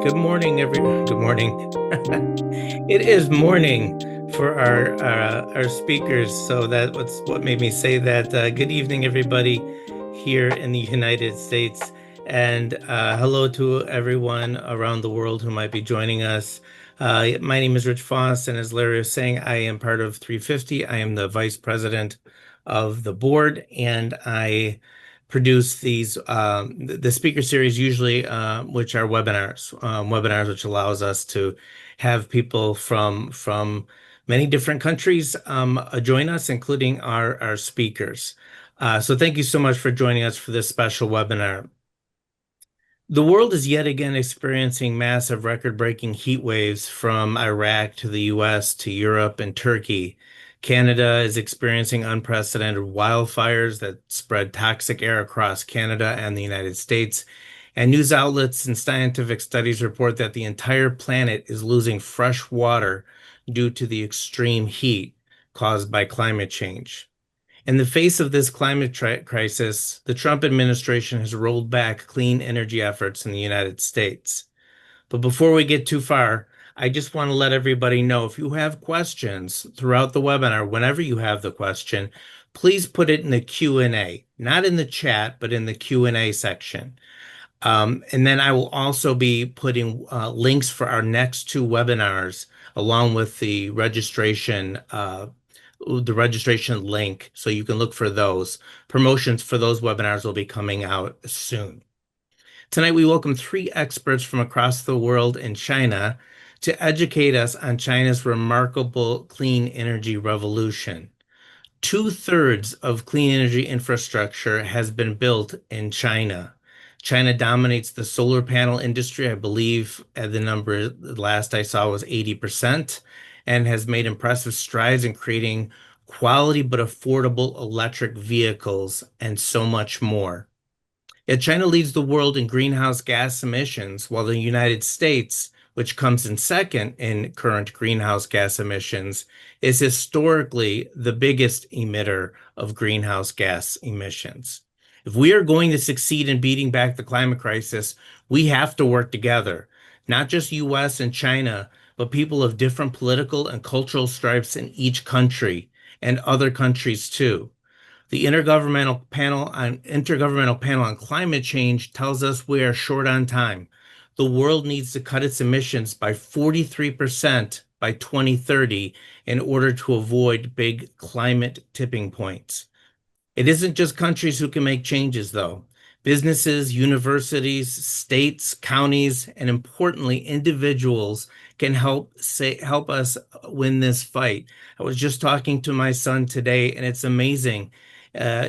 Good morning, Good morning. It is morning for our speakers, so that what's what made me say that. Good evening, everybody here in the United States, and hello to everyone around the world who might be joining us. My name is Rich Foss, and as Larry was saying, I am part of 350. I am the vice president of the board, and I produce these the speaker series usually, which are webinars which allows us to have people from many different countries join us, including our speakers. So thank you so much for joining us for this special webinar. The world is yet again experiencing massive record-breaking heat waves from Iraq to the US to Europe and Turkey. Canada is experiencing unprecedented wildfires that spread toxic air across Canada and the United States. And news outlets and scientific studies report that the entire planet is losing fresh water due to the extreme heat caused by climate change. In the face of this climate crisis, the Trump administration has rolled back clean energy efforts in the United States. But before we get too far, I just want to let everybody know if you have questions throughout the webinar, whenever you have the question, please put it in the Q&A, not in the chat, but in the Q&A section. And then I will also be putting links for our next two webinars along with the registration link, so you can look for those. Promotions for those webinars will be coming out soon. Tonight, we welcome three experts from across the world in China to educate us on China's remarkable clean energy revolution. Two-thirds of clean energy infrastructure has been built in China. China dominates the solar panel industry. I believe the number last I saw was 80%, and has made impressive strides in creating quality but affordable electric vehicles and so much more. Yet China leads the world in greenhouse gas emissions, while the United States, which comes in second in current greenhouse gas emissions, is historically the biggest emitter of greenhouse gas emissions. If we are going to succeed in beating back the climate crisis, we have to work together, not just US and China, but people of different political and cultural stripes in each country and other countries too. The Intergovernmental Panel on Climate Change tells us we are short on time. The world needs to cut its emissions by 43% by 2030 in order to avoid big climate tipping points. It isn't just countries who can make changes, though. Businesses, universities, states, counties, and importantly, individuals can help us win this fight. I was just talking to my son today, and it's amazing. Uh,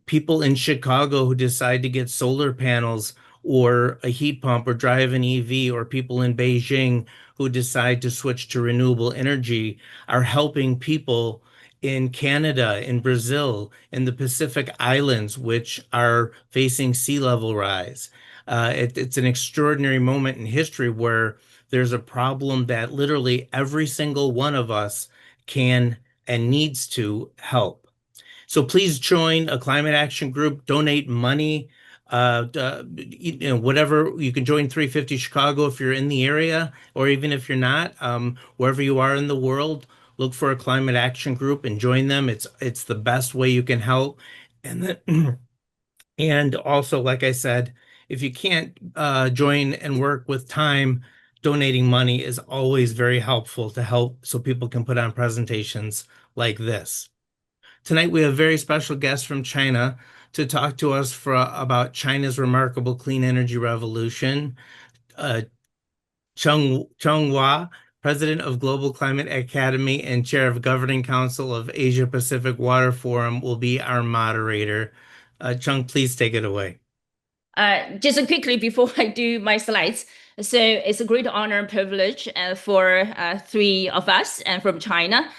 People in Chicago who decide to get solar panels or a heat pump or drive an EV, or people in Beijing who decide to switch to renewable energy, are helping people in Canada, in Brazil, in the Pacific Islands, which are facing sea level rise. It's an extraordinary moment in history where there's a problem that literally every single one of us can and needs to help. So please join a climate action group, donate money, whatever. You can join 350 Chicago if you're in the area, or even if you're not, wherever you are in the world, look for a climate action group and join them. It's the best way you can help. And then, and also, like I said, if you can't join and work with time, donating money is always very helpful to help so people can put on presentations like this. Tonight, we have a very special guest from China to talk to us about China's remarkable clean energy revolution. Changhua, President of Global Climate Academy and Chair of Governing Council of Asia Pacific Water Forum, will be our moderator. Chung, please take it away. Just quickly before I do my slides, so it's a great honor and privilege for three of us and from China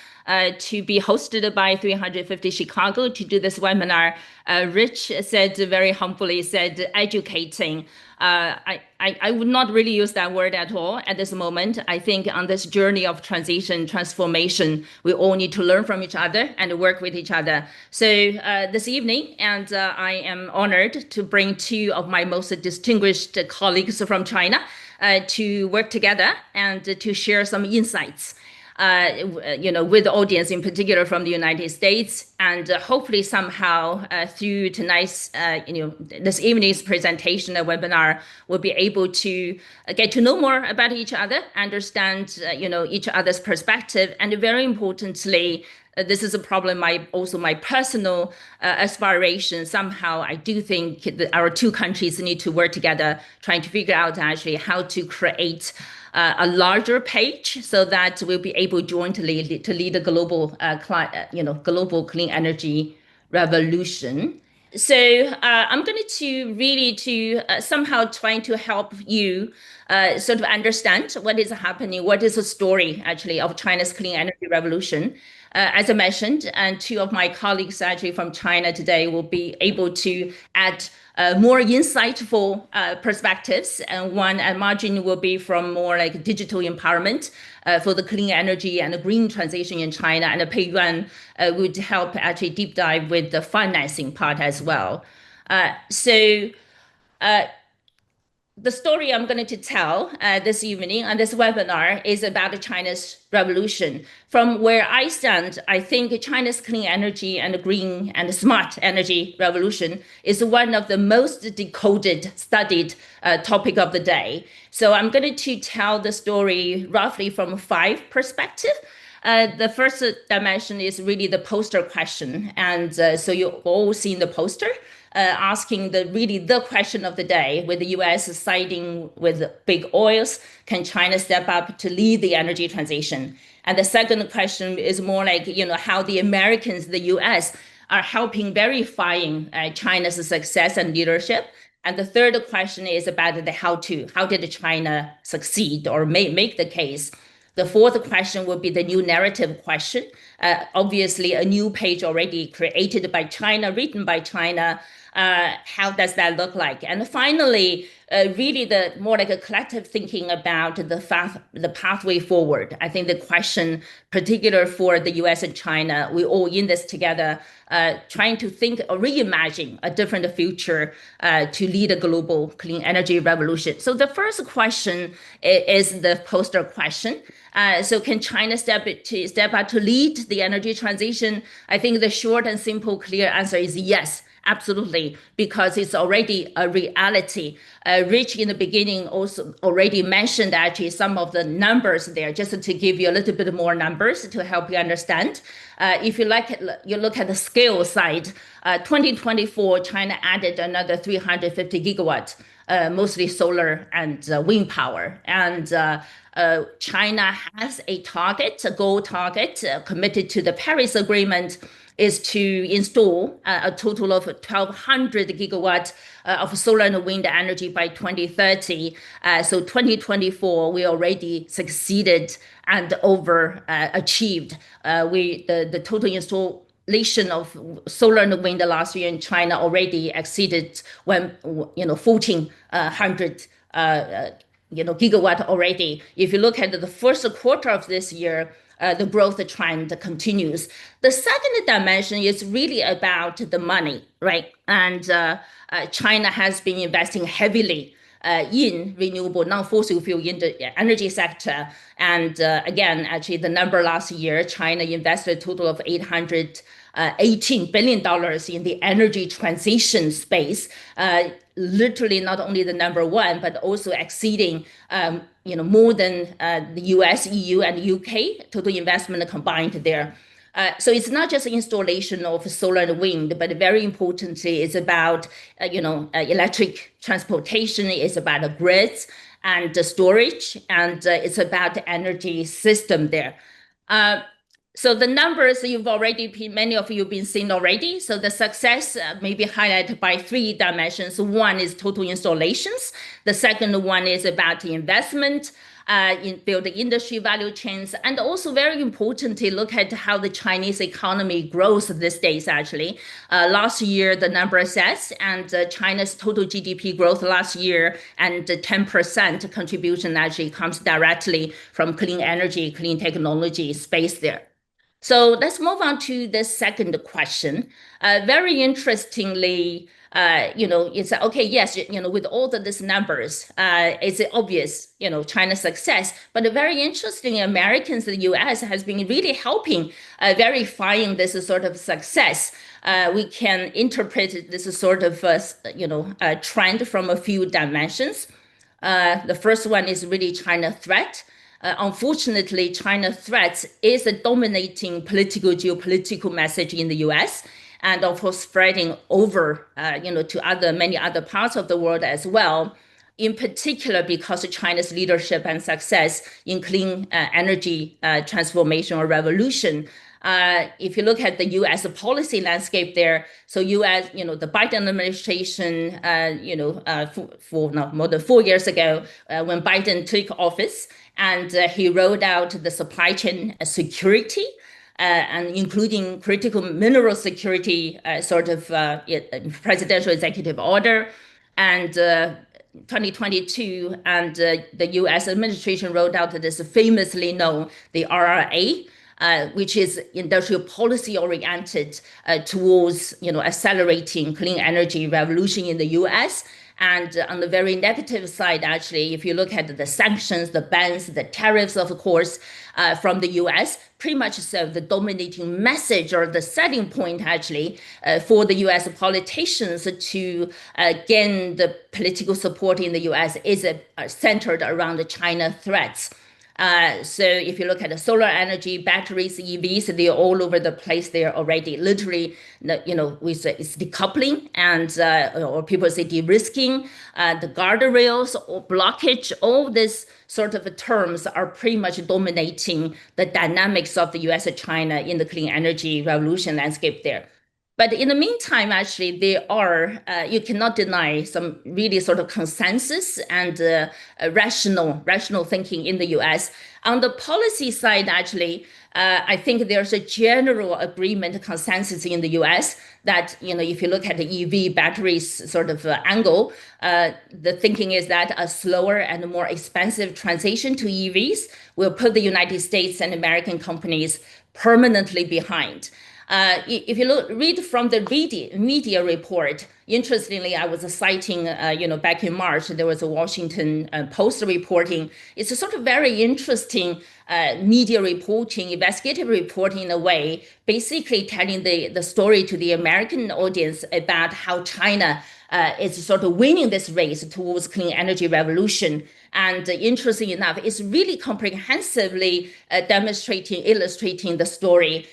to be hosted by 350 Chicago to do this webinar. Rich said very humbly, said educating. I would not really use that word at all at this moment. I think on this journey of transition, transformation, we all need to learn from each other and work with each other. So this evening, and I am honored to bring two of my most distinguished colleagues from China. to work together and to share some insights. With the audience in particular from the United States, and hopefully somehow through tonight's, this evening's presentation, a webinar, we'll be able to get to know more about each other, understand, each other's perspective, and very importantly, this is a problem. Also my personal aspiration. Somehow, I do think that our two countries need to work together, trying to figure out actually how to create a larger page so that we'll be able jointly to lead a global, global clean energy revolution. So I'm going to really to somehow trying to help you sort of understand what is happening, what is the story actually of China's clean energy revolution. As I mentioned, and two of my colleagues actually from China today will be able to add more insightful perspectives. And one at margin will be from more like digital empowerment for the clean energy and the green transition in China. And the Peiyuan would help actually deep dive with the financing part as well. So the story I'm going to tell this evening on this webinar is about China's revolution. From where I stand, I think China's clean energy and green and smart energy revolution is one of the most decoded, studied topic of the day. So I'm going to tell the story roughly from 5 perspectives. The first dimension is really the poster question. And so you've all seen the poster. Asking the question of the day, with the US siding with big oils, can China step up to lead the energy transition? And the second question is more like, how the Americans, the US, are helping verifying China's success and leadership. And the third question is about the how to. How did China succeed or make the case? The fourth question would be the new narrative question. Obviously, a new page already created by China, written by China. How does that look like? And finally, really the more like a collective thinking about the pathway forward. I think the question, particular for the US and China, we all in this together, trying to think or reimagine a different future to lead a global clean energy revolution. So the first question is the poster question. So can China step up to lead the energy transition? I think the short and simple, clear answer is yes. Absolutely, because it's already a reality. Rich in the beginning also already mentioned actually some of the numbers there, just to give you a little bit more numbers to help you understand. If you look at the scale side, 2024, China added another 350 gigawatts, mostly solar and wind power. And China has a goal target, committed to the Paris Agreement, is to install a total of 1,200 gigawatts of solar and wind energy by 2030. So 2024, we already succeeded and overachieved. The total installation of solar and wind last year in China already exceeded 1,400 gigawatt already. If you look at the first quarter of this year, the growth trend continues. The second dimension is really about the money, right? And China has been investing heavily in renewable, non-fossil fuel in the energy sector. And again, actually, the number last year, China invested a total of $818 billion in the energy transition space, literally not only the number one, but also exceeding more than the US, EU, and UK total investment combined there. So it's not just installation of solar and wind, but very importantly, it's about electric transportation, it's about the grids and the storage, and it's about the energy system there. So the numbers many of you have been seeing already. So the success may be highlighted by 3 dimensions. One is total installations. The second one is about the investment in building industry value chains. And also very importantly, look at how the Chinese economy grows these days, actually. Last year, the number says, and China's total GDP growth last year and 10% contribution actually comes directly from clean energy, clean technology space there. So let's move on to the second question. Very interestingly, it's okay, yes, with all of these numbers, it's obvious, China's success. But very interesting, Americans, the US has been really helping verifying this sort of success. We can interpret this sort of, trend from a few dimensions. The first one is really China threat. Unfortunately, China threat is a dominating political, geopolitical message in the US, and of course spreading over, to many other parts of the world as well. In particular, because of China's leadership and success in clean energy transformation or revolution. If you look at the U.S. policy landscape there, so U.S., the Biden administration, for no, more than 4 years ago, when Biden took office, and he rolled out the supply chain security, and including critical mineral security presidential executive order, and 2022, and the U.S. administration rolled out this famously known the RRA, which is industrial policy oriented towards accelerating clean energy revolution in the U.S. And on the very negative side, actually, if you look at the sanctions, the bans, the tariffs, of course, from the US, pretty much so the dominating message or the setting point, actually, for the US politicians to gain the political support in the US is centered around the China threats. So if you look at the solar energy, batteries, EVs, they're all over the place there already. Literally, it's decoupling and or people say de-risking, the guardrails or blockage. All these sort of terms are pretty much dominating the dynamics of the U.S. and China in the clean energy revolution landscape there. But in the meantime, actually, there are, you cannot deny some really sort of consensus and rational thinking in the US. On the policy side, actually, I think there's a general agreement, consensus in the US that, if you look at the EV batteries sort of angle, the thinking is that a slower and more expensive transition to EVs will put the United States and American companies permanently behind. If you read from the media report, interestingly, I was citing, back in March, there was a Washington Post reporting. It's a sort of very interesting media reporting, investigative reporting in a way, basically telling the story to the American audience about how China is sort of winning this race towards clean energy revolution. And interesting enough, it's really comprehensively demonstrating, illustrating the story.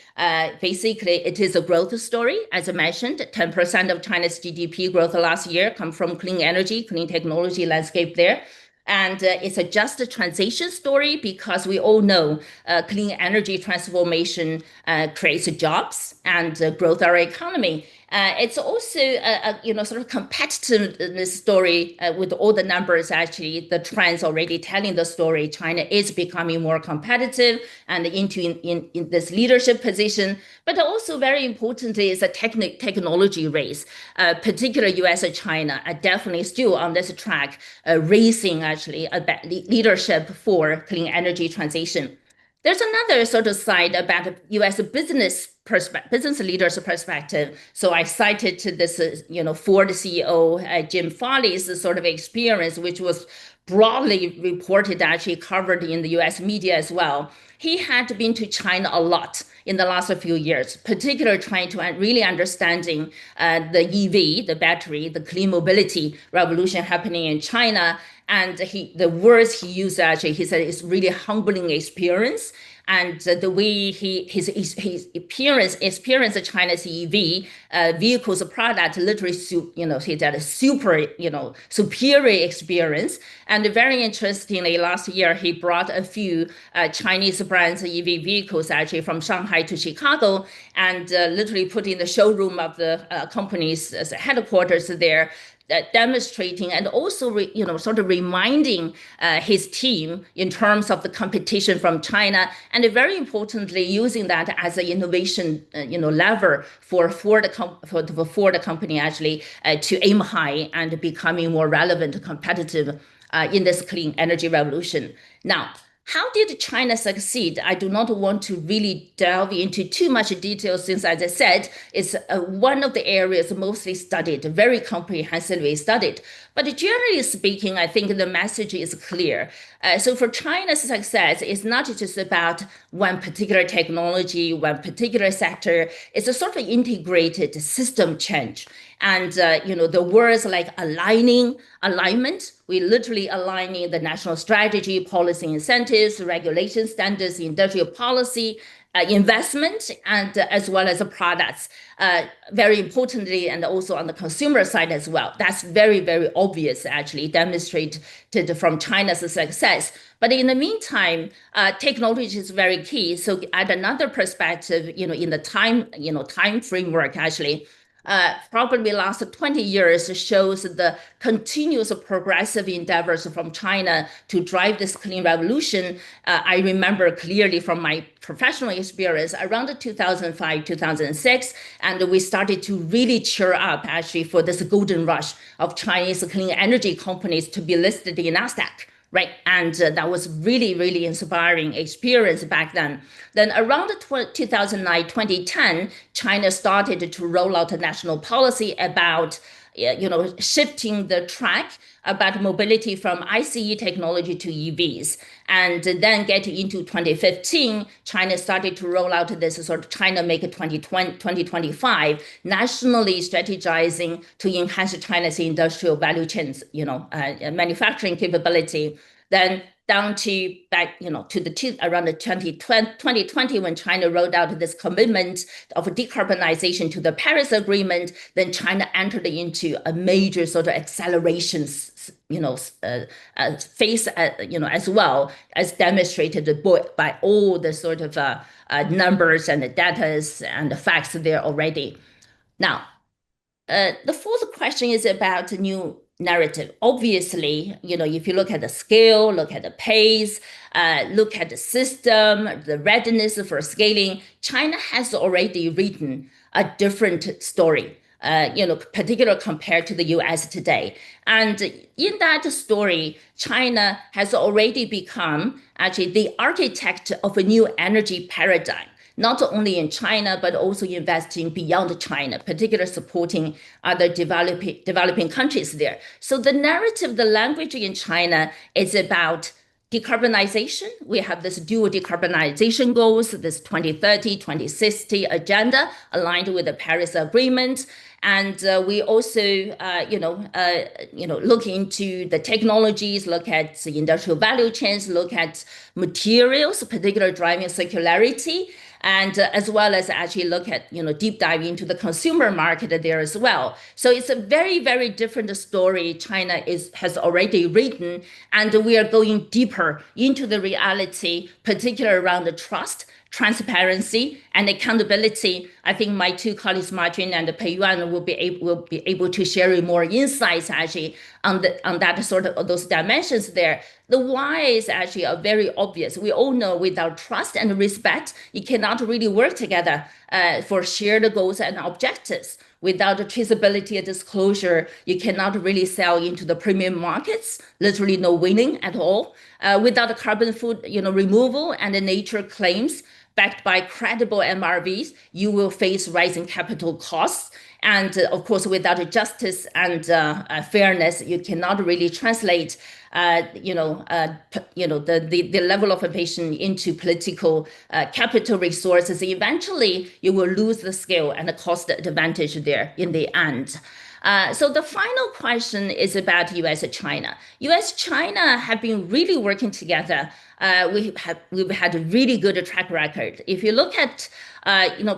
Basically, it is a growth story. As I mentioned, 10% of China's GDP growth last year come from clean energy, clean technology landscape there. And it's a just a transition story because we all know clean energy transformation creates jobs and growth our economy. It's also a sort of competitiveness story with all the numbers. Actually, the trends already telling the story. China is becoming more competitive and in this leadership position. But also very importantly, is a technology race. Particularly U.S. and China are definitely still on this track, racing actually leadership for clean energy transition. There's another sort of side about U.S. business leaders' perspective. So I cited this, Ford CEO Jim Farley's sort of experience, which was broadly reported, actually covered in the U.S. media as well. He had been to China a lot in the last few years, particularly trying to really understanding the EV, the battery, the clean mobility revolution happening in China. And the words he used, actually, he said it's really humbling experience. And the way his experience of China's EV vehicles product literally, he had a super, superior experience. And very interestingly, last year he brought a few Chinese brands EV vehicles actually from Shanghai to Chicago, and literally put in the showroom of the company's headquarters there, demonstrating and also sort of reminding his team in terms of the competition from China, and very importantly using that as an innovation lever for the Ford company actually to aim high and becoming more relevant, competitive in this clean energy revolution. Now, How did China succeed? I do not want to really delve into too much detail since, as I said, it's one of the areas mostly studied, very comprehensively studied. But generally speaking, I think the message is clear. So for China's success, it's not just about one particular technology, one particular sector. It's a sort of integrated system change. And the words like alignment, we literally aligning the national strategy, policy incentives, regulation standards, industrial policy, investment, and as well as the products. Very importantly, and also on the consumer side as well. That's very, very obvious, actually, demonstrated from China's success. But in the meantime, technology is very key. So at another perspective, in the time framework, actually, probably last 20 years shows the continuous progressive endeavors from China to drive this clean revolution. I remember clearly from my professional experience around 2005, 2006, and we started to really cheer up actually for this golden rush of Chinese clean energy companies to be listed in NASDAQ. Right. And that was really, really inspiring experience back then. Then around 2009, 2010, China started to roll out a national policy about shifting the track about mobility from ICE technology to EVs. And then getting into 2015, China started to roll out this sort of China Make 2025, nationally strategizing to enhance China's industrial value chains, manufacturing capability. Then down to back, to around the 2020 when China rolled out this commitment of decarbonization to the Paris Agreement, then China entered into a major sort of acceleration, phase, as well as demonstrated by all the sort of numbers and the data and the facts there already. Now, the fourth question is about new narrative. Obviously, if you look at the scale, look at the pace, look at the system, the readiness for scaling, China has already written a different story. Particular compared to the US today. And in that story, China has already become actually the architect of a new energy paradigm, not only in China, but also investing beyond China, particularly supporting other developing countries there. So the narrative, the language in China is about decarbonization. We have this dual decarbonization goals, this 2030, 2060 agenda aligned with the Paris Agreement. And we also, look into the technologies, look at the industrial value chains, look at materials, particularly driving circularity, and as well as actually look at, deep dive into the consumer market there as well. So it's a very, very different story China has already written, and we are going deeper into the reality, particularly around the trust, transparency, and accountability. I think my two colleagues, Martin and Peiyuan, will be able to share more insights actually on that sort of those dimensions there. The why is actually very obvious. We all know without trust and respect, you cannot really work together for shared goals and objectives. Without traceability and disclosure, you cannot really sell into the premium markets. Literally no winning at all. Without carbon food, removal and the nature claims backed by credible MRVs, you will face rising capital costs. And of course, without justice and fairness, you cannot really translate, the level of innovation into political capital resources. Eventually, you will lose the scale and the cost advantage there in the end. So the final question is about US-China. US-China have been really working together. We've had a really good track record. If you look at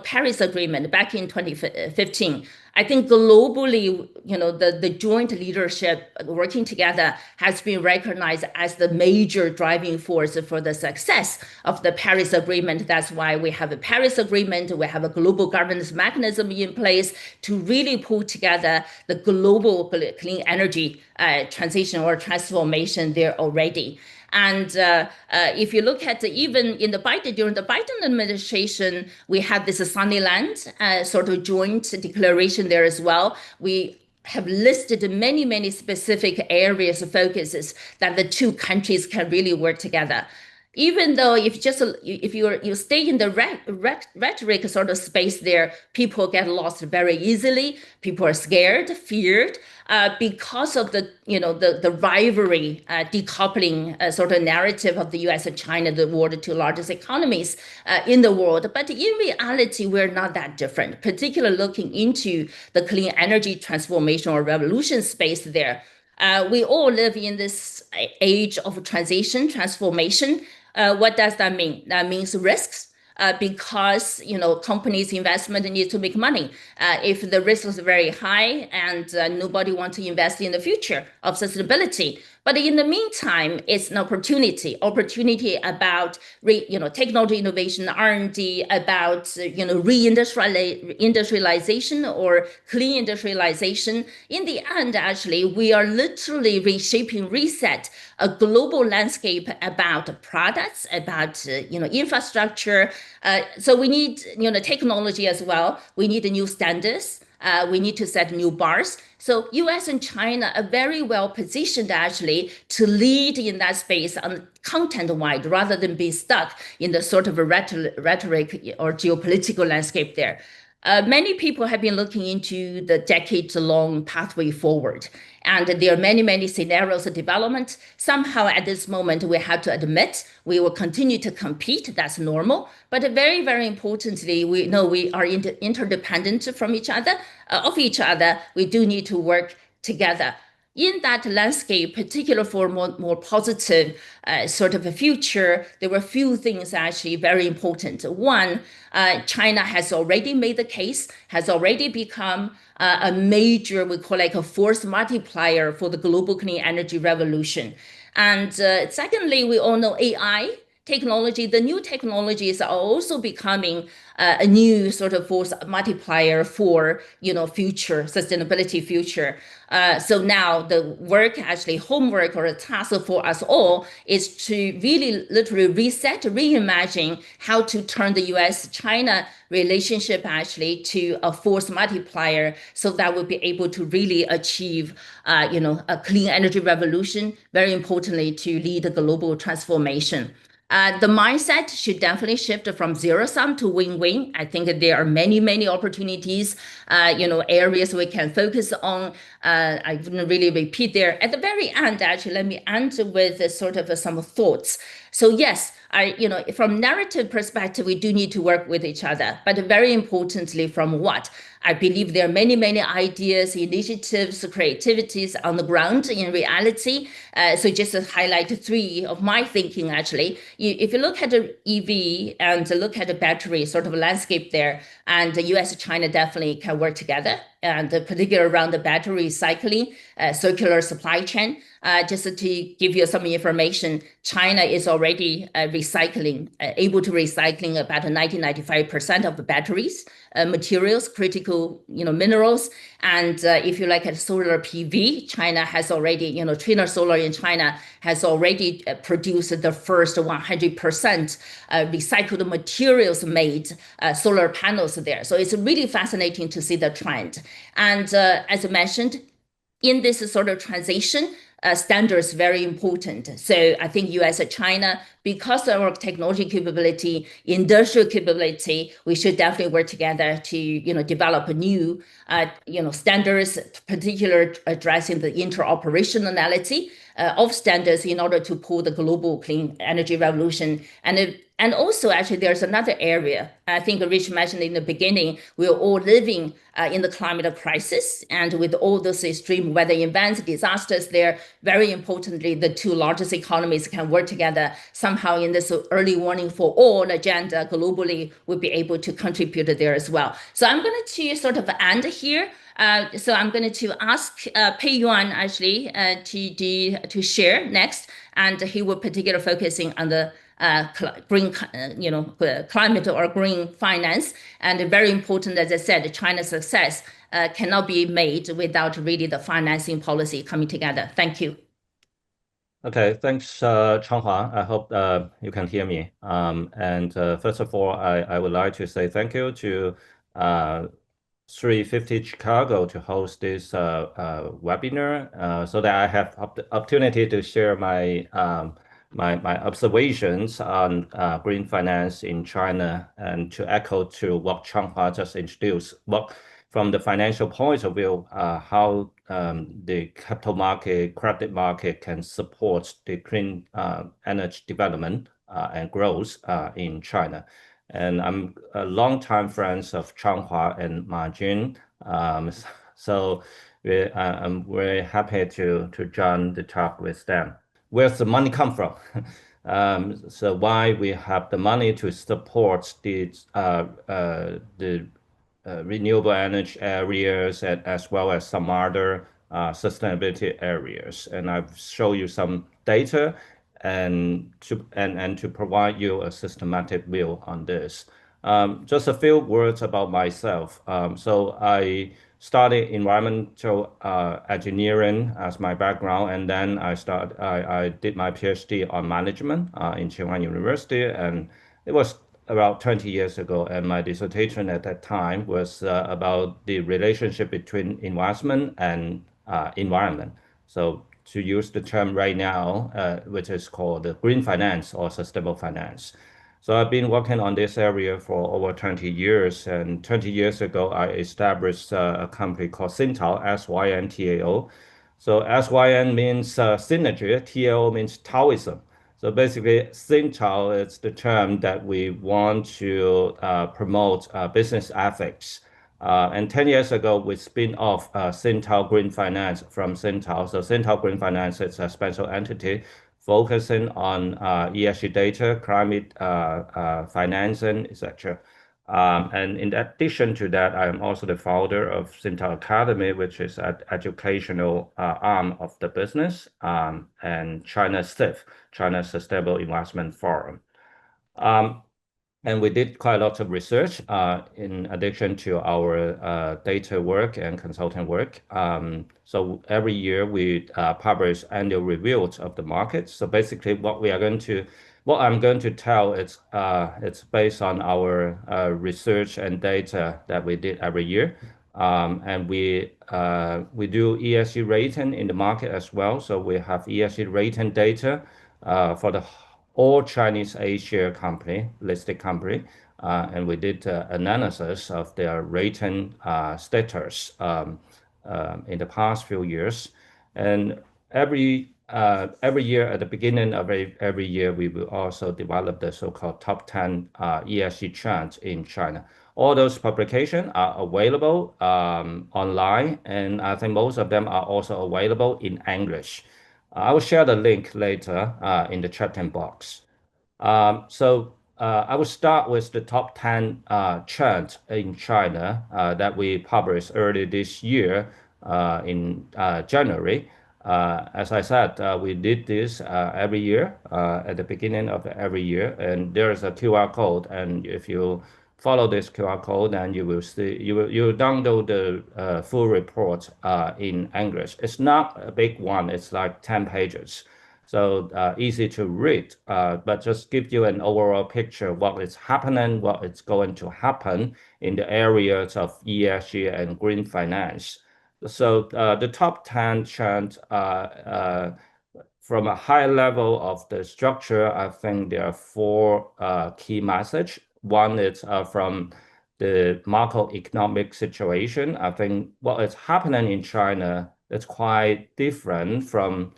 Paris Agreement back in 2015, I think globally, the joint leadership working together has been recognized as the major driving force for the success of the Paris Agreement. That's why we have a Paris Agreement. We have a global governance mechanism in place to really pull together the global clean energy transition or transformation there already. And if you look at even in during the Biden administration, we had this Sunnyland sort of joint declaration there as well. We have listed many, many specific areas of focuses that the two countries can really work together. even though if you stay in the rhetoric sort of space there, people get lost very easily. People are scared, feared, because of the rivalry, decoupling sort of narrative of the U.S. and China, the world two largest economies in the world. But in reality, we're not that different, particularly looking into the clean energy transformation or revolution space there. We all live in this age of transition, transformation. What does that mean? That means risks. Because companies investment need to make money. If the risk is very high and nobody wants to invest in the future of sustainability, but in the meantime, it's an opportunity about technology innovation, R&D, about reindustrialization or clean industrialization. In the end, actually, we are literally reshaping, reset a global landscape about products, about infrastructure. So we need technology as well. We need new standards. We need to set new bars. So US and China are very well positioned actually to lead in that space on content-wide rather than be stuck in the sort of a rhetoric or geopolitical landscape there. Many people have been looking into the decades-long pathway forward, and there are many, many scenarios of development. Somehow, at this moment, we have to admit we will continue to compete. That's normal. But very, very importantly, we know we are interdependent from each other, of each other. We do need to work together in that landscape, particularly for more positive sort of a future, there were a few things actually very important. One, China has already made the case, has already become a major, we call like a force multiplier for the global clean energy revolution. And secondly, we all know AI technology, the new technologies are also becoming a new sort of force multiplier for future sustainability future. So now the work, actually homework or a task for us all is to really literally reset, reimagine how to turn the US-China relationship actually to a force multiplier so that we'll be able to really achieve, a clean energy revolution, very importantly, to lead the global transformation. The mindset should definitely shift from zero sum to win-win. I think that there are many, many opportunities, areas we can focus on. I wouldn't really repeat there. At the very end, actually, let me end with sort of some thoughts. So yes, from narrative perspective, we do need to work with each other, but very importantly, from what? I believe there are many, many ideas, initiatives, creativities on the ground in reality. So just to highlight three of my thinking, actually, if you look at the EV and look at the battery sort of landscape there, and the US and China definitely can work together, and particularly around the battery recycling, circular supply chain. Just to give you some information, China is already able to recycling about 90-95% of the batteries, materials, critical minerals. And if you look at solar PV, China has already, Trina Solar in China has already produced the first 100% recycled materials made solar panels there. So it's really fascinating to see the trend. And as I mentioned, in this sort of transition, standards very important. So I think US and China, because of our technology capability, industrial capability, we should definitely work together to develop new standards, particularly addressing the interoperationality of standards in order to pull the global clean energy revolution. And also, actually, there's another area. I think Rich mentioned in the beginning, we're all living in the climate crisis. And with all those extreme weather events, disasters there, very importantly, the two largest economies can work together somehow in this early warning for all agenda globally will be able to contribute there as well. So I'm going to sort of end here. So I'm going to ask Peiyuan actually to share next, and he will particularly focusing on the green, climate or green finance, and very important, as I said, China's success cannot be made without really the financing policy coming together. Thank you. Okay, thanks, Changhua. I hope you can hear me. And first of all, I would like to say thank you to 350 Chicago to host this webinar so that I have the opportunity to share my my observations on green finance in China, and to echo to what Changhua just introduced, what from the financial point of view, how the capital market, credit market can support the clean energy development and growth in China. And I'm a longtime friends of Changhua and Ma Jun, so I'm very happy to join the talk with them. Where's the money come from? So why we have the money to support the renewable energy areas as well as some other sustainability areas. And I've shown you some data and to provide you a systematic view on this. Just a few words about myself. So I studied environmental engineering as my background, and then I did my PhD on management in Peiyuan University, and it was about 20 years ago. And my dissertation at that time was about the relationship between investment and environment. So to use the term right now, which is called green finance or sustainable finance. So I've been working on this area for over 20 years. And 20 years ago, I established a company called SynTao, SYNTAO. So SYN means synergy, TAO means Taoism. So basically, SynTao is the term that we want to promote business ethics. And 10 years ago, we spin off SynTao Green Finance from SynTao. So SynTao Green Finance is a special entity focusing on ESG data, climate financing, etc. And in addition to that, I am also the founder of SynTao Academy, which is an educational arm of the business, and China SIF, China Sustainable Investment Forum. And we did quite a lot of research in addition to our data work and consulting work. So every year we publish annual reviews of the market. So basically what I'm going to tell is it's based on our research and data that we did every year. And we do ESG rating in the market as well. So we have ESG rating data for all Chinese A-share company, listed company, and we did analysis of their rating status in the past few years. And every year at the beginning of every year, we will also develop the so-called top 10 ESG trends in China. All those publications are available online, and I think most of them are also available in English. I will share the link later in the chatting box. So I will start with the top 10 trends in China that we published early this year in January. As I said, we did this every year at the beginning of every year, and there is a QR code. And if you follow this QR code, then you will see you download the full report in English. It's not a big one; it's like 10 pages. So easy to read, but just give you an overall picture of what is happening, what is going to happen in the areas of ESG and green finance. So the top 10 trends, from a high level of the structure, I think there are four key messages. One is from the macroeconomic situation. I think what is happening in China is quite different from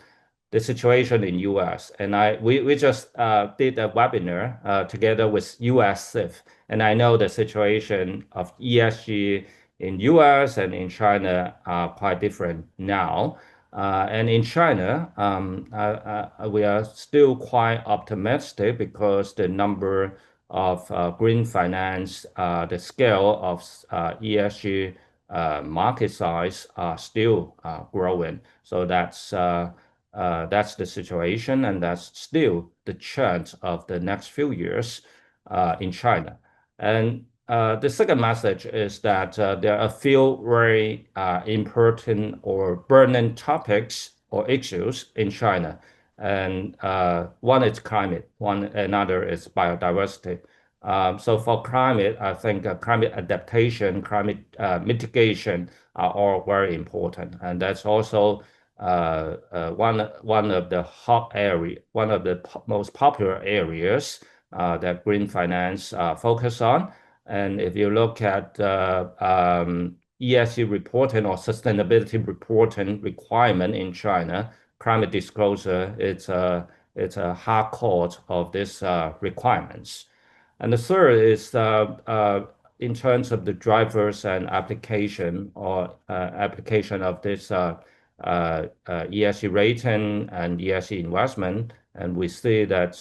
the situation in US. And we just did a webinar together with US SIF. And I know the situation of ESG in US and in China are quite different now. And in China, we are still quite optimistic because the number of green finance, the scale of ESG market size are still growing. So that's the situation, and that's still the trend of the next few years in China. And the second message is that there are a few very important or burning topics or issues in China. And one is climate, another is biodiversity. So for climate, I think climate adaptation, climate mitigation are all very important. And that's also one of the most popular areas that green finance focus on. And if you look at ESG reporting or sustainability reporting requirement in China, climate disclosure, it's a hard core of these requirements. And the third is in terms of the drivers and application or application of this ESG rating and ESG investment, and we see that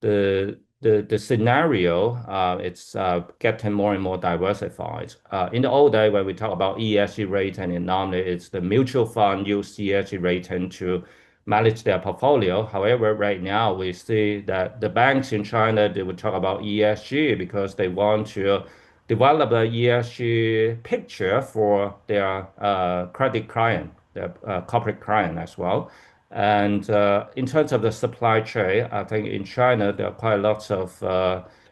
the scenario it's getting more and more diversified. In the old day, when we talk about ESG rating, and normally it's the mutual fund use ESG rating to manage their portfolio. However, right now we see that the banks in China, they would talk about ESG because they want to develop a ESG picture for their credit client, their corporate client as well. And in terms of the supply chain, I think in China there are quite lots of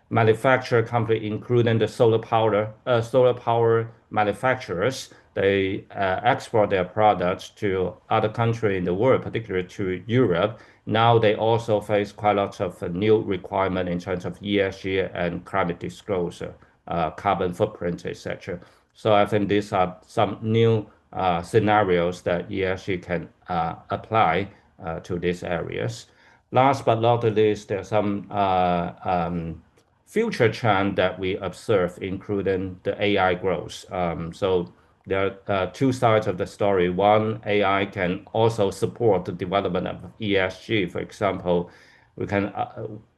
manufacturer company, including the solar power manufacturers. They export their products to other countries in the world, particularly to Europe. Now they also face quite lots of new requirement in terms of ESG and climate disclosure, carbon footprint, etc. So I think these are some new scenarios that ESG can apply to these areas. Last but not least, there are some future trend that we observe, including the AI growth. So there are two sides of the story. One, AI can also support the development of ESG. For example, we can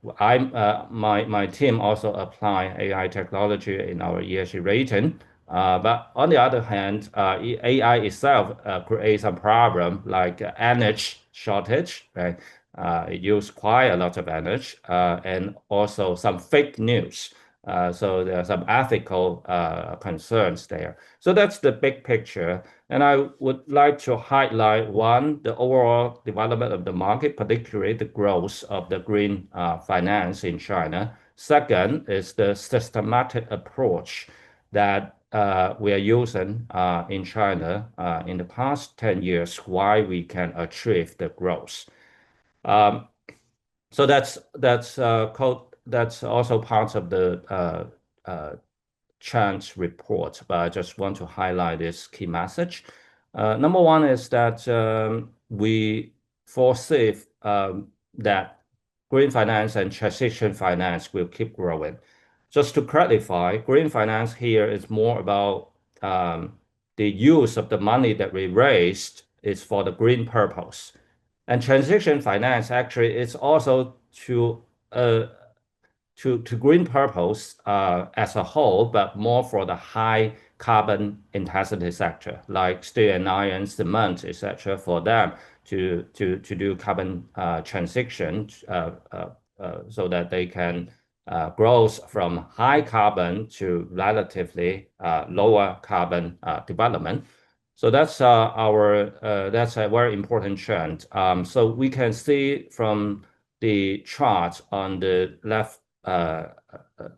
my team also apply AI technology in our ESG rating. But on the other hand, AI itself creates a problem like energy shortage, right? It uses quite a lot of energy and also some fake news. So there are some ethical concerns there. So that's the big picture. And I would like to highlight one, the overall development of the market, particularly the growth of the green finance in China. Second is the systematic approach that we are using in China in the past 10 years, why we can achieve the growth. So that's also part of the Chan's report, but I just want to highlight this key message. Number one is that we foresee that green finance and transition finance will keep growing. Just to clarify, green finance here is more about the use of the money that we raised is for the green purpose. And transition finance actually is also to green purpose as a whole, but more for the high carbon intensity sector, like steel and iron, cement, etc., for them to do carbon transition so that they can grow from high carbon to relatively lower carbon development. So that's that's a very important trend. So we can see from the chart on the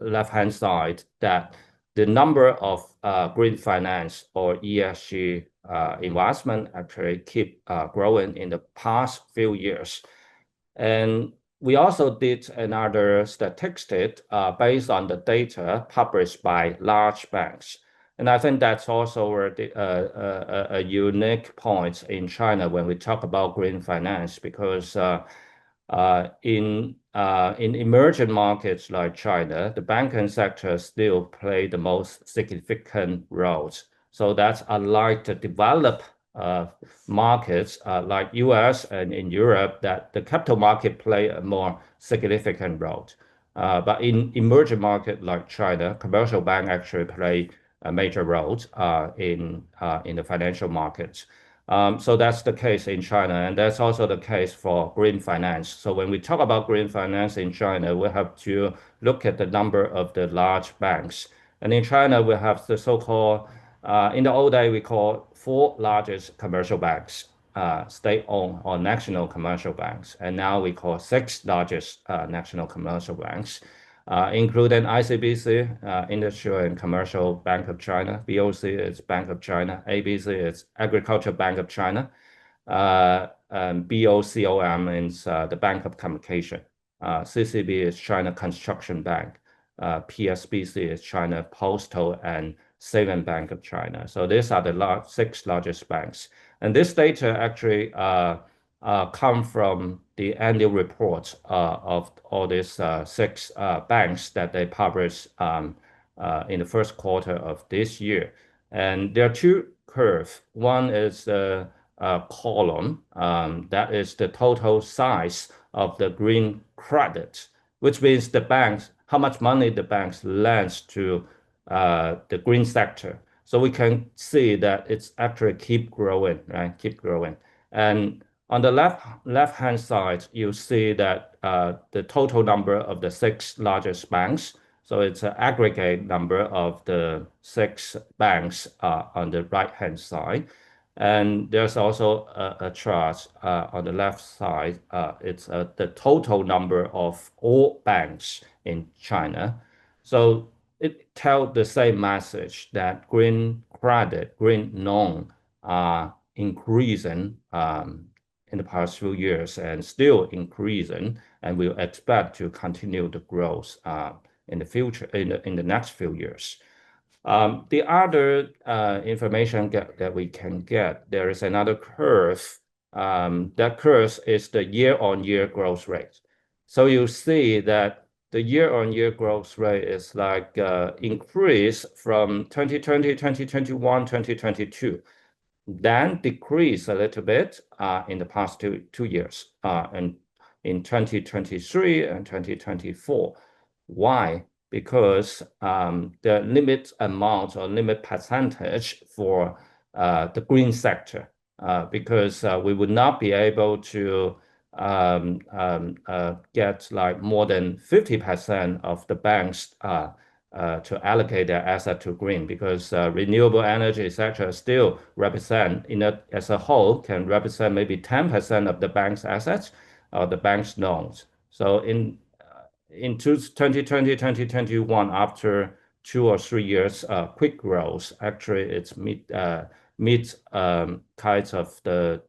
left-hand side that the number of green finance or ESG investment actually keep growing in the past few years. And we also did another statistic based on the data published by large banks. And I think that's also a unique point in China when we talk about green finance, because in emerging markets like China, the banking sector still play the most significant roles. So that's unlike the developed markets like US and in Europe, that the capital market play a more significant role. But in emerging market like China, commercial bank actually play a major role in the financial markets. So that's the case in China, and that's also the case for green finance. So when we talk about green finance in China, we have to look at the number of the large banks. And in China, we have the so-called, in the old day, we call 4 largest commercial banks, state-owned or national commercial banks. And now we call 6 largest national commercial banks. including ICBC, Industrial and Commercial Bank of China. BOC is Bank of China. ABC is Agricultural Bank of China. And BOCOM is the Bank of Communication. CCB is China Construction Bank. PSBC is China Postal and Saving Bank of China. So these are the 6 largest banks. And this data actually come from the annual reports of all these 6 banks that they publish in the first quarter of this year. And there are 2 curves. One is the column, that is the total size of the green credit, which means the banks, how much money the banks lends to the green sector. So we can see that it's actually keep growing, right? Keep growing. And on the left-hand side, you see that the total number of the 6 largest banks. So it's an aggregate number of the 6 banks on the right-hand side. And there's also a chart on the left side. It's the total number of all banks in China. So it tells the same message that green credit, green loan are increasing in the past few years and still increasing, and we'll expect to continue the growth in the future, in the next few years. The other information that we can get, there is another curve. That curve is the year-on-year growth rate. So you see that the year-on-year growth rate is like increase from 2020, 2021, 2022, then decrease a little bit in the past two years, and in 2023 and 2024. Why? Because the limit amount or limit percentage for the green sector, because we would not be able to get like more than 50% of the banks to allocate their asset to green, because renewable energy sector still represent, as a whole, can represent maybe 10% of the bank's assets or the bank's loans. So in 2020, 2021, after 2 or 3 years quick growth, actually it's meet kinds of the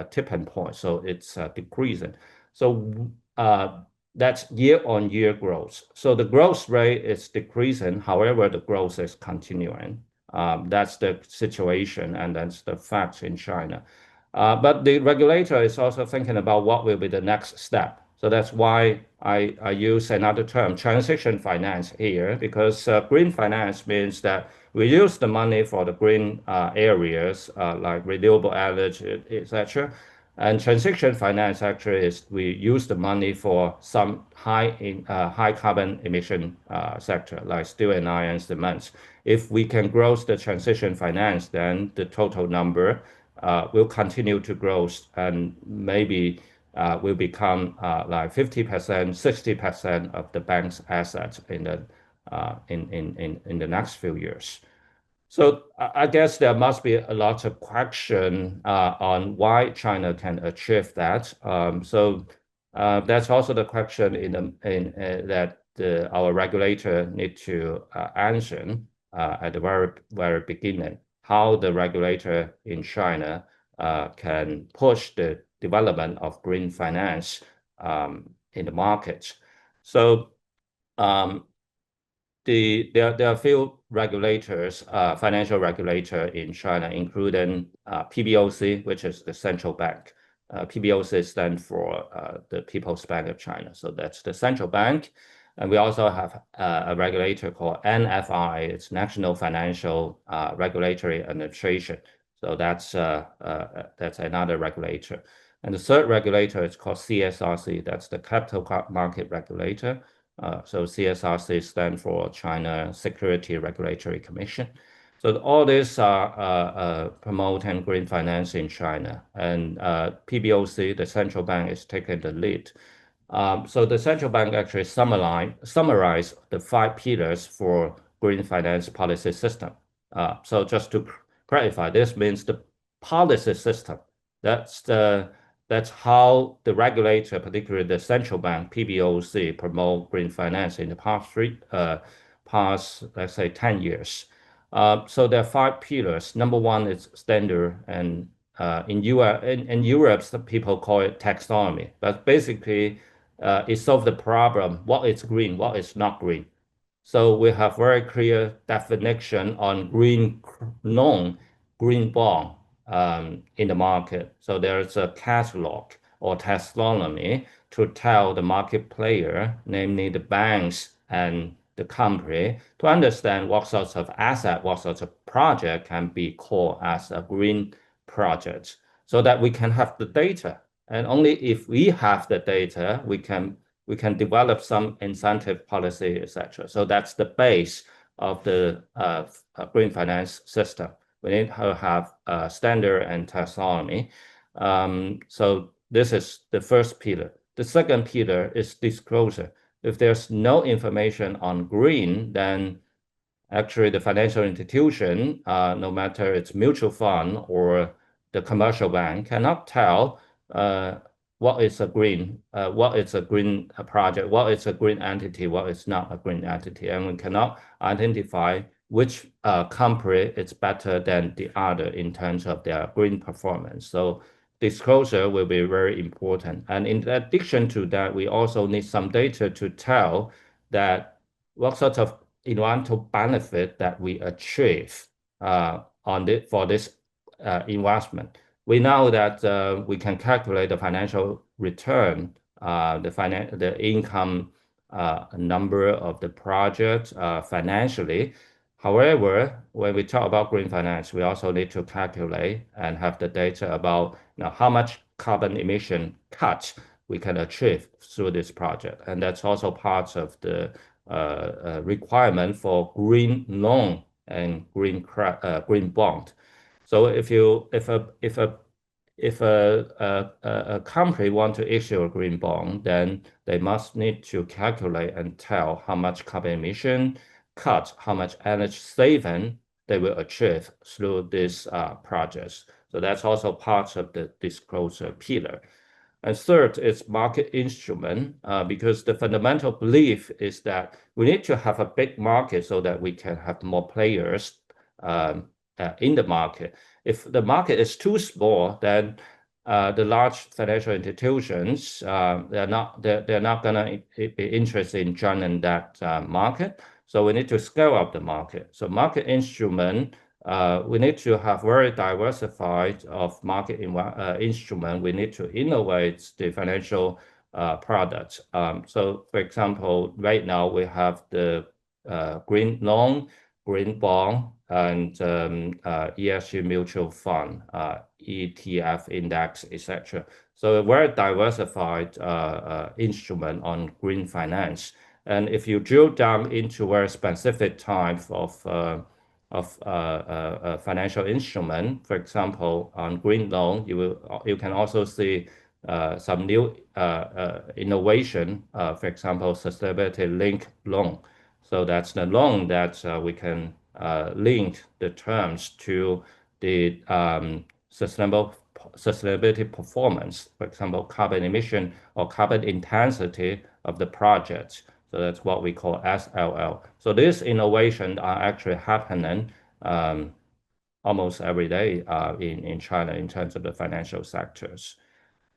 tipping point, so it's decreasing. So that's year-on-year growth. So the growth rate is decreasing, however, the growth is continuing. That's the situation, and that's the facts in China. But the regulator is also thinking about what will be the next step. So that's why I use another term, transition finance here, because green finance means that we use the money for the green areas like renewable energy, etc. And transition finance actually is we use the money for some high carbon emission sector like steel and iron, cement. If we can grow the transition finance, then the total number will continue to grow, and maybe will become like 50%, 60% of the bank's assets in the next few years. So I guess there must be a lot of question on why China can achieve that. So that's also the question that our regulator need to answer at the very beginning. How the regulator in China can push the development of green finance in the market. So there are a few regulators, financial regulator in China, including PBOC, which is the central bank. PBOC stands for the People's Bank of China. So that's the central bank. And we also have a regulator called NFRA, it's National Financial Regulatory Administration. So that's another regulator. And the third regulator is called CSRC, that's the Capital Market Regulator. So CSRC stands for China Security Regulatory Commission. So all these are promoting green finance in China. And PBOC, the central bank, is taking the lead. So the central bank actually summarize the 5 pillars for green finance policy system. So just to clarify, this means the policy system. That's the That's how the regulator, particularly the central bank, PBOC, promote green finance in the past, let's say, 10 years. So there are 5 pillars. Number one is standard, and in Europe, some people call it taxonomy. But basically, it solves the problem: what is green, what is not green. So we have very clear definition on green loan, green bond in the market. So there's a catalog or taxonomy to tell the market player, namely the banks and the company, to understand what sorts of asset, what sorts of project can be called as a green project, so that we can have the data. And only if we have the data, we can develop some incentive policy, etc. So that's the base of the green finance system. We need to have standard and taxonomy. So this is the first pillar. The second pillar is disclosure. If there's no information on green, then actually the financial institution, no matter it's mutual fund or the commercial bank, cannot tell what is a green project, what is a green entity, what is not a green entity, and we cannot identify which company is better than the other in terms of their green performance. So disclosure will be very important. And in addition to that, we also need some data to tell that what sort of environmental benefit that we achieve for this investment. We know that we can calculate the financial return, the income number of the project financially. However, when we talk about green finance, we also need to calculate and have the data about how much carbon emission cut we can achieve through this project. And that's also part of the requirement for green loan and green bond. So if a company want to issue a green bond, then they must need to calculate and tell how much carbon emission cut, how much energy saving they will achieve through these projects. So that's also part of the disclosure pillar. And third is market instrument, because the fundamental belief is that we need to have a big market so that we can have more players in the market. If the market is too small, then the large financial institutions they're not going to be interested in joining that market. So we need to scale up the market. So market instrument, we need to have very diversified of market instrument. We need to innovate the financial products. So for example, right now we have the green loan, green bond, and ESG mutual fund, ETF index, etc. So a very diversified instrument on green finance. And if you drill down into very specific type of financial instrument, for example, on green loan, you can also see some new innovation. For example, sustainability linked loan. So that's the loan that we can link the terms to the sustainability performance, for example, carbon emission or carbon intensity of the project. So that's what we call SLL. So these innovations are actually happening almost every day in China in terms of the financial sectors.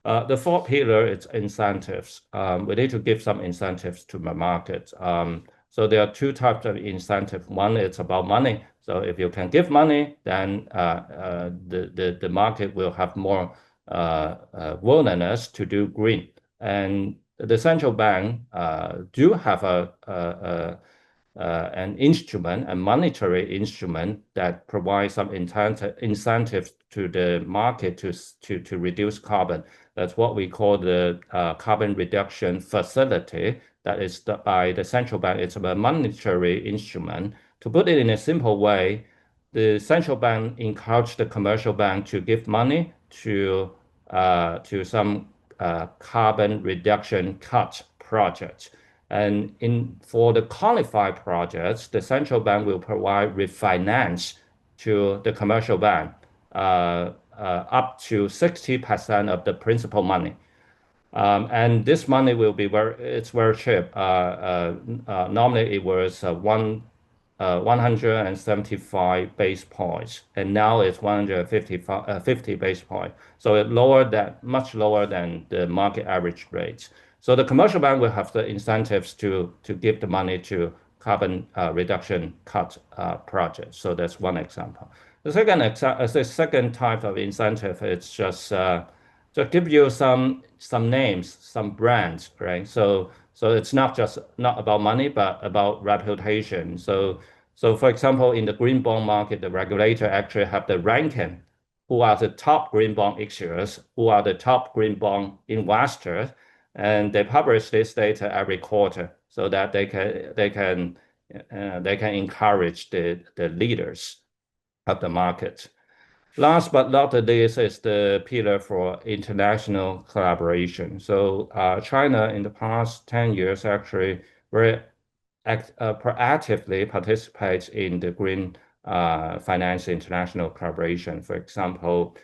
The fourth pillar is incentives. We need to give some incentives to the market. So there are 2 types of incentive. One is about money. So if you can give money, then the market will have more willingness to do green. And the central bank do have an instrument, a monetary instrument that provides some incentives to the market to reduce carbon. That's what we call the carbon reduction facility. That is by the central bank. It's a monetary instrument. To put it in a simple way, the central bank encouraged the commercial bank to give money to some carbon reduction cut projects. And for the qualified projects, the central bank will provide refinance to the commercial bank up to 60% of the principal money. And this money will be it's very cheap. Normally it was 175 base points, and now it's 50 base points. So it much lower than the market average rates. So the commercial bank will have the incentives to give the money to carbon reduction cut projects. So that's one example. The second type of incentive is just to give you some names, some brands, right? So it's not about money, but about reputation. So for example, in the green bond market, the regulator actually have the ranking, who are the top green bond issuers, who are the top green bond investors, and they publish this data every quarter so that they can encourage the leaders of the market. Last but not the least is the pillar for international collaboration. So China in the past 10 years actually very proactively participates in the green finance international collaboration. For example,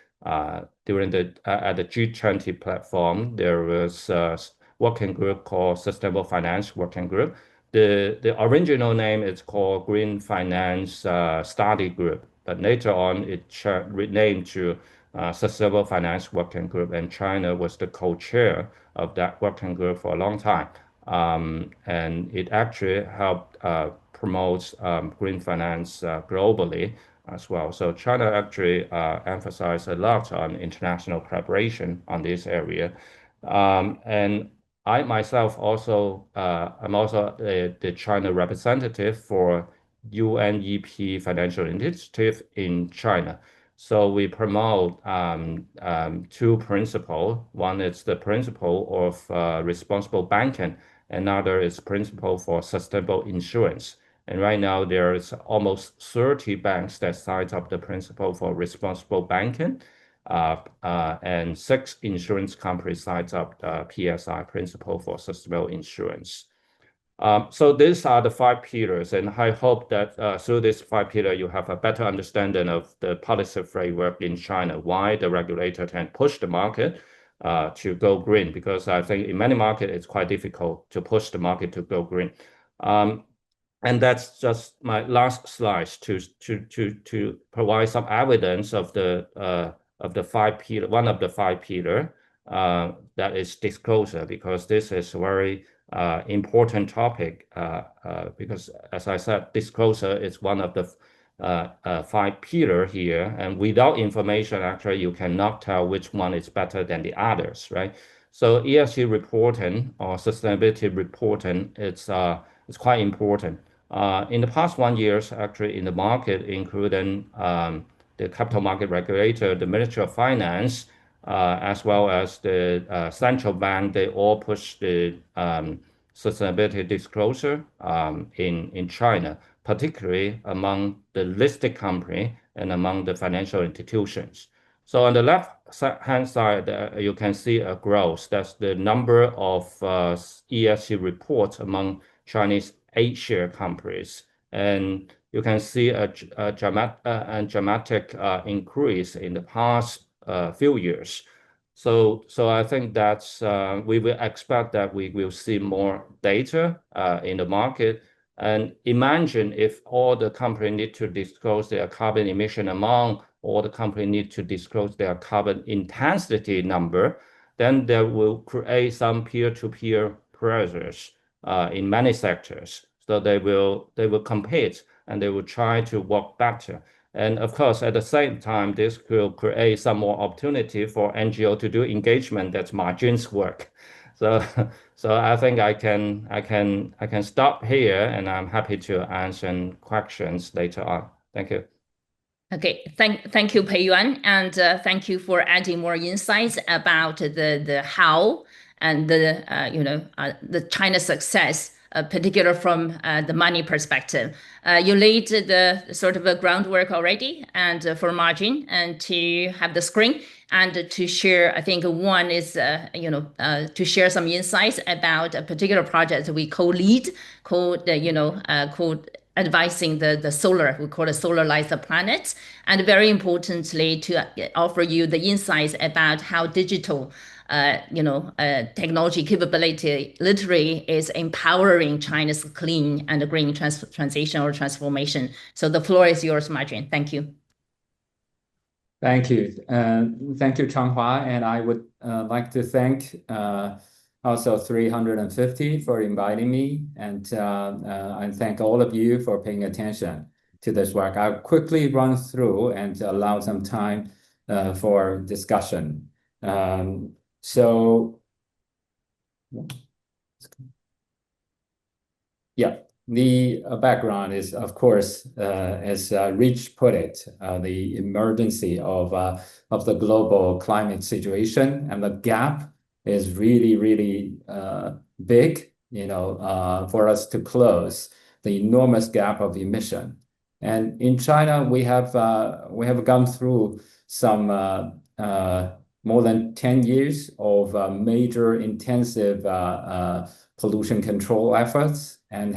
during at the G20 platform, there was a working group called Sustainable Finance Working Group. The original name is called Green Finance Study Group, but later on it renamed to Sustainable Finance Working Group, and China was the co-chair of that working group for a long time. And it actually helped promote green finance globally as well. So China actually emphasized a lot on international collaboration on this area. And I myself also, I'm also the China representative for UNEP Financial Initiative in China. So we promote two principles. One is the principle of responsible banking. Another is principle for sustainable insurance. And right now there is almost 30 banks that signed up the principle for responsible banking. And 6 insurance companies signed up the PSI principle for sustainable insurance. So these are the 5 pillars, and I hope that through this 5 pillars, you have a better understanding of the policy framework in China, why the regulator can push the market to go green, because I think in many markets, it's quite difficult to push the market to go green. And that's just my last slide to provide some evidence of the 5 pillars, one of the 5 pillars that is disclosure, because this is a very important topic, because as I said, disclosure is one of the 5 pillars here, and without information, actually, you cannot tell which one is better than the others, right? So ESG reporting or sustainability reporting, it's quite important. In the past 1 year, actually, in the market, including the capital market regulator, the Ministry of Finance, as well as the central bank, they all push the sustainability disclosure in China, particularly among the listed company and among the financial institutions. So on the left-hand side, you can see a growth. That's the number of ESG reports among Chinese A-share companies. And you can see a dramatic increase in the past few years. So I think that's we will expect that we will see more data in the market. And imagine if all the company need to disclose their carbon emission amount, or the company need to disclose their carbon intensity number, then there will create some peer-to-peer pressures in many sectors. So they will compete and they will try to work better. And of course, at the same time, this will create some more opportunity for NGO to do engagement that's margins work. So I think I can stop here, and I'm happy to answer questions later on. Thank you. Okay, thank you, Peiyuan, and thank you for adding more insights about the how and the China success, particular from the money perspective. You laid the sort of a groundwork already, and for margin, and to have the screen and to share. I think one is to share some insights about a particular project we co-lead called advising the solar, we call it Solarize the Planet, and very importantly to offer you the insights about how digital technology capability literally is empowering China's clean and green transition or transformation. So the floor is yours, Martin. Thank you. Thank you. Thank you, Changhua. And I would like to thank also 350 for inviting me. And I thank all of you for paying attention to this work. I'll quickly run through and allow some time for discussion. So, yeah. The background is, of course, as Rich put it, the emergency of the global climate situation, and the gap is really, really big, for us to close the enormous gap of emission. And in China, we have gone through some more than 10 years of major intensive pollution control efforts, and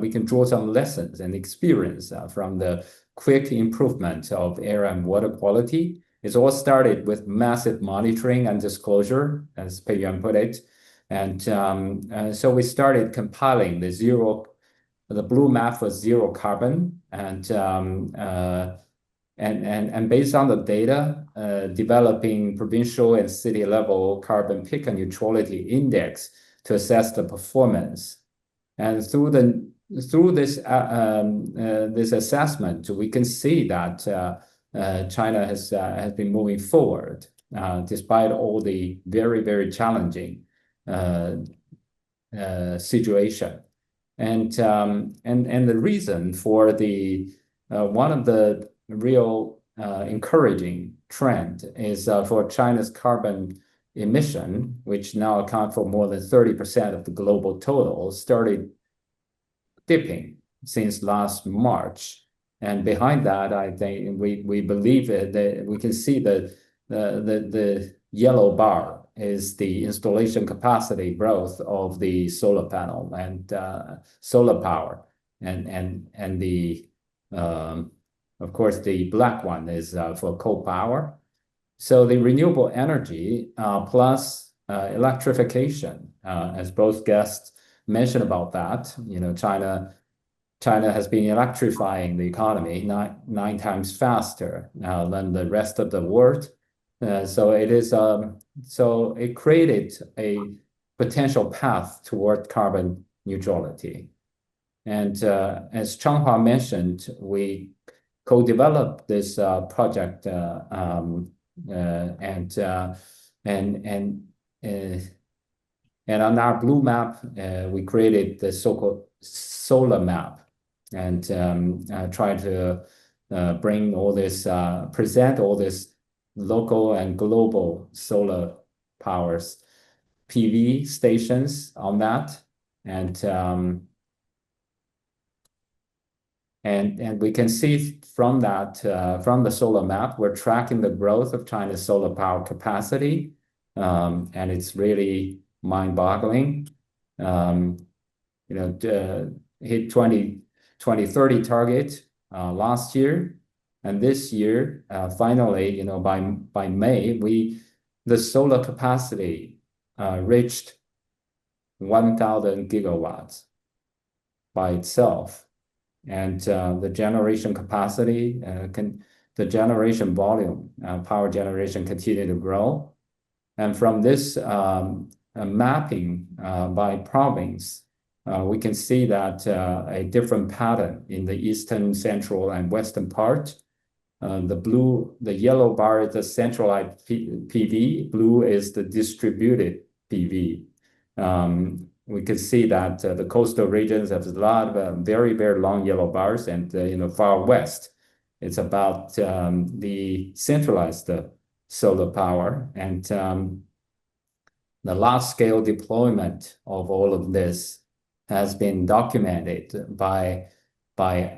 we can draw some lessons and experience from the quick improvement of air and water quality. It's all started with massive monitoring and disclosure, as Peiyuan put it. And so we started compiling the blue map for zero carbon, and based on the data, developing provincial and city level carbon peak and neutrality index to assess the performance. And through this assessment, we can see that China has been moving forward despite all the very, very challenging situation. And the reason for one of the real encouraging trend is for China's carbon emission, which now account for more than 30% of the global total, started dipping since last March. And behind that, I think we believe that we can see the yellow bar is the installation capacity growth of the solar panel and solar power, and the of course the black one is for coal power. So the renewable energy plus electrification, as both guests mentioned about that, China has been electrifying the economy nine times faster than the rest of the world. So it created a potential path toward carbon neutrality. And as Changhua mentioned, we co-developed this project, and on our blue map, we created the so-called solar map, and try to present all this local and global solar powers, PV stations on that, and we can see from that, from the solar map, we're tracking the growth of China's solar power capacity, and it's really mind-boggling. Hit 2030 target last year, and this year, finally, by May, the solar capacity reached 1,000 gigawatts by itself. And the generation capacity, the generation volume, power generation continued to grow. And from this mapping by province, we can see that a different pattern in the eastern, central, and western part. The yellow bar is the centralized PV, blue is the distributed PV. We can see that the coastal regions have a lot of very, very long yellow bars, and far west, it's about the centralized solar power. And the large-scale deployment of all of this has been documented by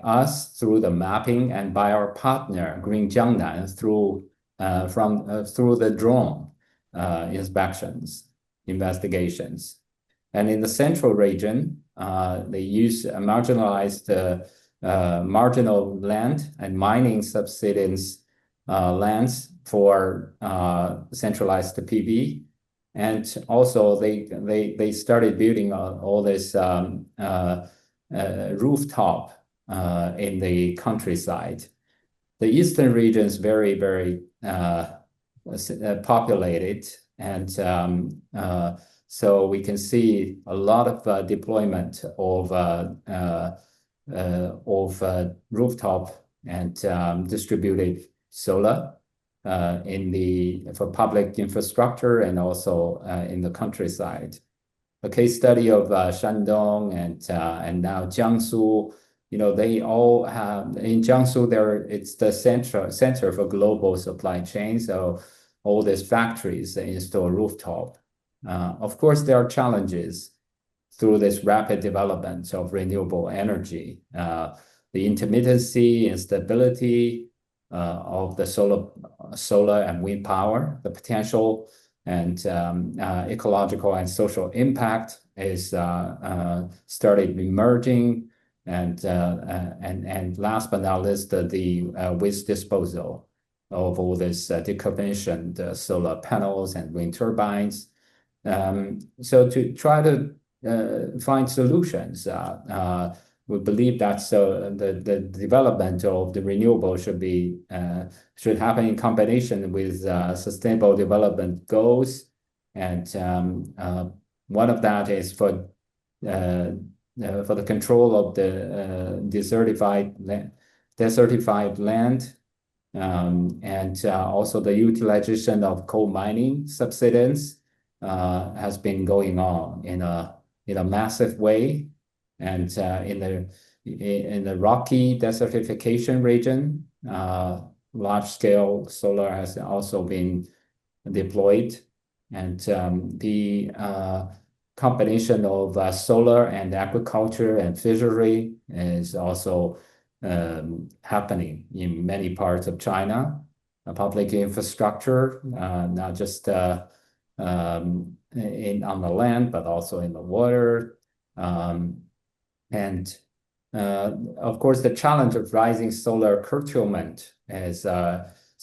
us through the mapping, and by our partner Green Jiangnan through the drone investigations. And in the central region, they use marginalized marginal land and mining subsidence lands for centralized PV. And also they started building all this rooftop in the countryside. The eastern region is very, very populated, and so we can see a lot of deployment of rooftop and distributed solar for public infrastructure and also in the countryside. A case study of Shandong and now Jiangsu, they all have, in Jiangsu it's the center for global supply chain. So all these factories install rooftop. Of course, there are challenges through this rapid development of renewable energy. The intermittency and stability of the solar and wind power, the potential and ecological and social impact is started emerging, and last but not least, the waste disposal of all this decommissioned solar panels and wind turbines. So to try to find solutions, we believe that the development of the renewable should happen in combination with sustainable development goals, and one of that is for the control of the desertified land, and also the utilization of coal mining subsidence has been going on in a massive way. And in the rocky desertification region, large-scale solar has also been deployed, and the combination of solar and agriculture and fishery is also happening in many parts of China. Public infrastructure, not just on the land, but also in the water. And of course, the challenge of rising solar curtailment is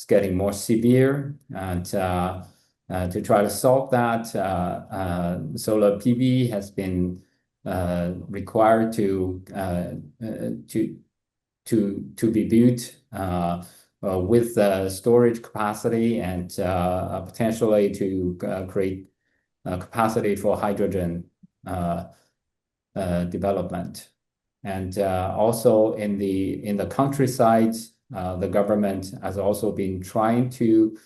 getting more severe. And to try to solve that, solar PV has been required to be built with storage capacity and potentially to create capacity for hydrogen development. And also in the countryside, the government has also been trying to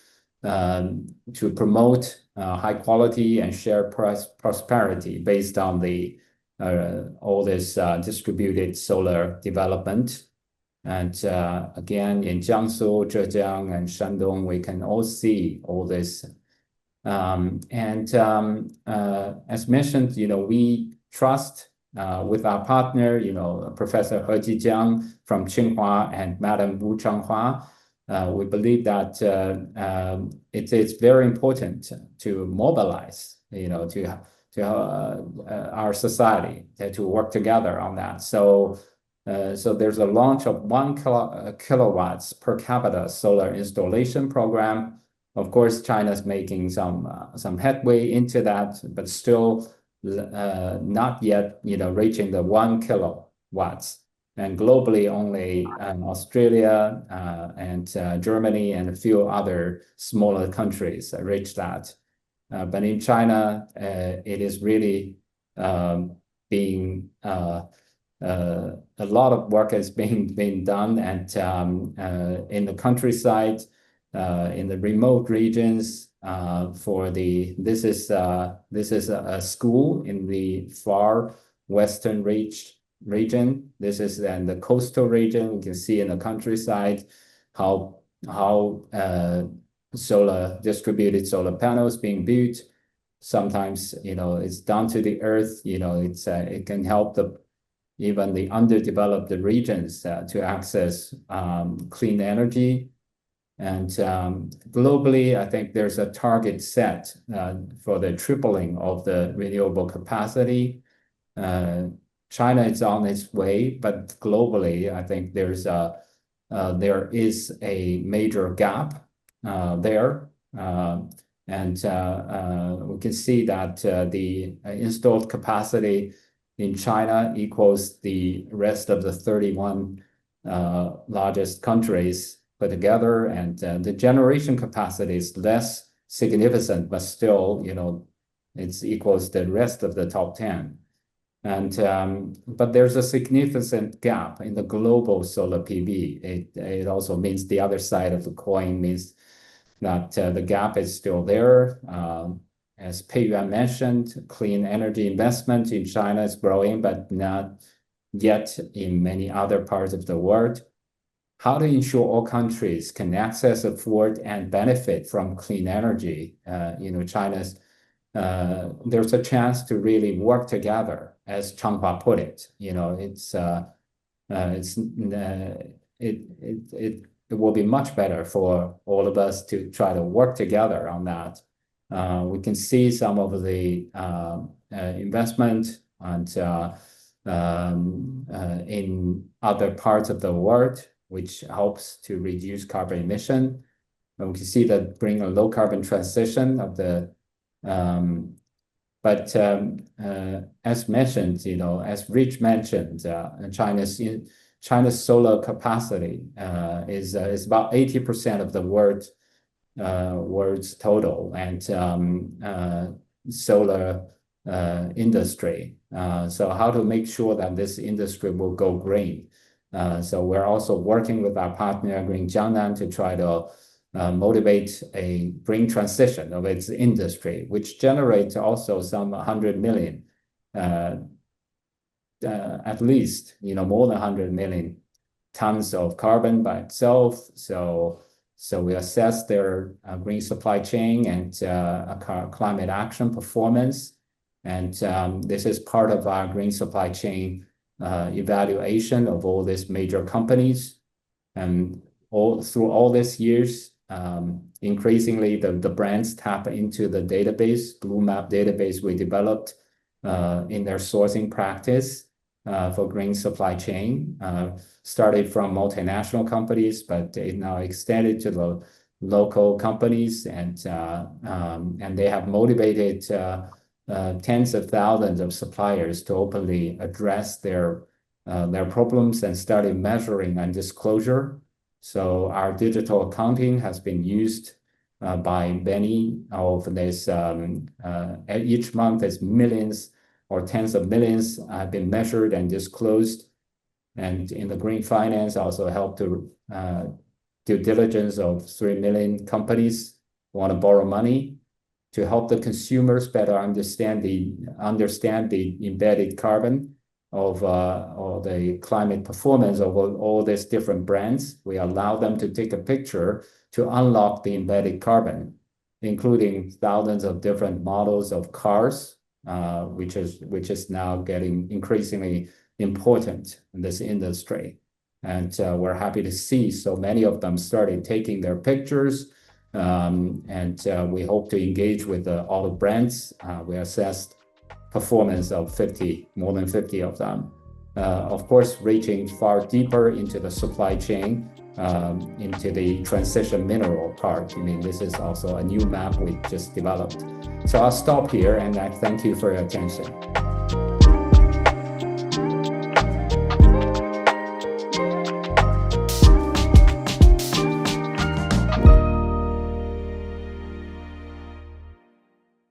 promote high quality and shared prosperity based on all this distributed solar development. And again, in Jiangsu, Zhejiang, and Shandong, we can all see all this. As mentioned, we trust with our partner, Professor He Jijiang from Changhua and Madam Wu Changhua. We believe that it's very important to mobilize, to our society to work together on that. So there's a launch of 1 kilowatts per capita solar installation program. Of course, China's making some headway into that, but still not yet, reaching the 1 kilowatts. And globally, only Australia and Germany and a few other smaller countries reach that. But in China, it is really being a lot of work is being done, and in the countryside, in the remote regions. This is a school in the far western region. This is in the coastal region. You can see in the countryside how distributed solar panels being built. Sometimes it's down to the earth. It can help even the underdeveloped regions to access clean energy. And globally, I think there's a target set for the tripling of the renewable capacity China is on its way, but globally, I think there is a major gap there. And we can see that the installed capacity in China equals the rest of the 31 largest countries put together, and the generation capacity is less significant, but still, it equals the rest of the top 10. But there's a significant gap in the global solar PV. It also means the other side of the coin means that the gap is still there. As Peiyuan mentioned, clean energy investment in China is growing, but not yet in many other parts of the world. How to ensure all countries can access, afford, and benefit from clean energy? China's there's a chance to really work together, as Changhua put it. It will be much better for all of us to try to work together on that. We can see some of the investment and in other parts of the world, which helps to reduce carbon emission. And we can see that bring a low carbon transition of the as mentioned, as Rich mentioned, China's solar capacity is about 80% of the world's total, and solar industry. So how to make sure that this industry will go green? So we're also working with our partner Green Jiangnan to try to motivate a green transition of its industry, which generates also some 100 million, at least, more than 100 million tons of carbon by itself. So we assess their green supply chain and climate action performance. And this is part of our green supply chain evaluation of all these major companies. And through all these years, increasingly the brands tap into the database, Blue Map database we developed in their sourcing practice for green supply chain. Started from multinational companies, but it now extended to the local companies, and they have motivated tens of thousands of suppliers to openly address their problems and started measuring and disclosure. So our digital accounting has been used by many of these. Each month, as millions or tens of millions have been measured and disclosed. And in the green finance, also helped to due diligence of 3 million companies who want to borrow money to help the consumers better understand the embedded carbon of or the climate performance of all these different brands. We allow them to take a picture to unlock the embedded carbon, including thousands of different models of cars, which is now getting increasingly important in this industry. And we're happy to see so many of them started taking their pictures. And we hope to engage with all the brands. We assessed performance of more than 50 of them. Of course, reaching far deeper into the supply chain, into the transition mineral part. This is also a new map we just developed. So I'll stop here, and I thank you for your attention.